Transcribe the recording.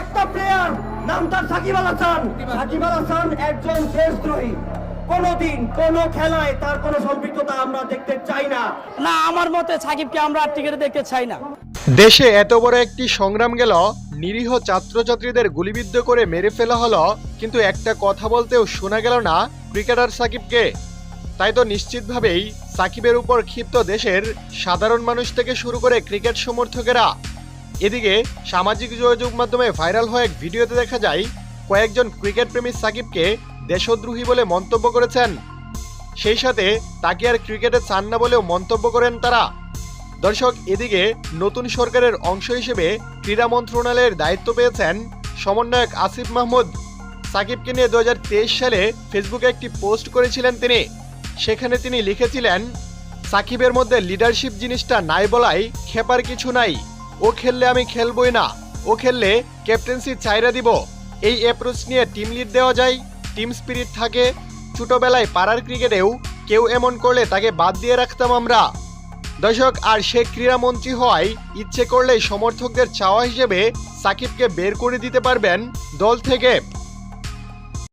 একটা প্লেয়ার নাম তার সাকিব আল হাসান। সাকিব আল হাসান একজন দেশদ্রোহী। কোনোদিন কোনো খেলায় তার কোনো সম্পৃক্ততা আমরা দেখতে চাই না। না, আমার মতে সাকিবকে আমরা আর টিকেটে দেখতে চাই না। দেশে এত বড় একটি সংগ্রাম গেল, নিরীহ ছাত্রছাত্রীদের গুলিবিদ্ধ করে মেরে ফেলা হলো, কিন্তু একটা কথা বলতেও শোনা গেল না ক্রিকেটার সাকিবকে। তাই তো নিশ্চিতভাবেই সাকিবের উপর ক্ষিপ্ত দেশের সাধারণ মানুষ থেকে শুরু করে ক্রিকেট সমর্থকেরা। এদিকে সামাজিক যোগাযোগ মাধ্যমে ভাইরাল হয়ে এক ভিডিওতে দেখা যায় কয়েকজন ক্রিকেট প্রেমী সাকিবকে দেশদ্রোহী বলে মন্তব্য করেছেন। সেই সাথে তাকে আর ক্রিকেটে চান না বলেও মন্তব্য করেন তারা। দর্শক, এদিকে নতুন সরকারের অংশ হিসেবে ক্রীড়া মন্ত্রণালয়ের দায়িত্ব পেয়েছেন সমন্বয়ক আসিফ মাহমুদ। সাকিবকে নিয়ে 2023 সালে ফেসবুকে একটি পোস্ট করেছিলেন তিনি। সেখানে তিনি লিখেছিলেন, সাকিবের মধ্যে লিডারশিপ জিনিসটা নাই বলাই খেপার কিছু নাই। ও খেললে আমি খেলবই না, ও খেললে ক্যাপ্টেন্সি চাইরা দিব। এই অ্যাপ্রোচ নিয়ে টিম লিড দেওয়া যায়, টিম স্পিরিট থাকে। ছোটবেলায় পাড়ার ক্রিকেটেও কেউ এমন করলে তাকে বাদ দিয়ে রাখতাম আমরা। দর্শক, আর সে ক্রীড়ামন্ত্রী হওয়ায় ইচ্ছে করলেই সমর্থকদের চাওয়া হিসেবে সাকিবকে বের করে দিতে পারবেন দল থেকে।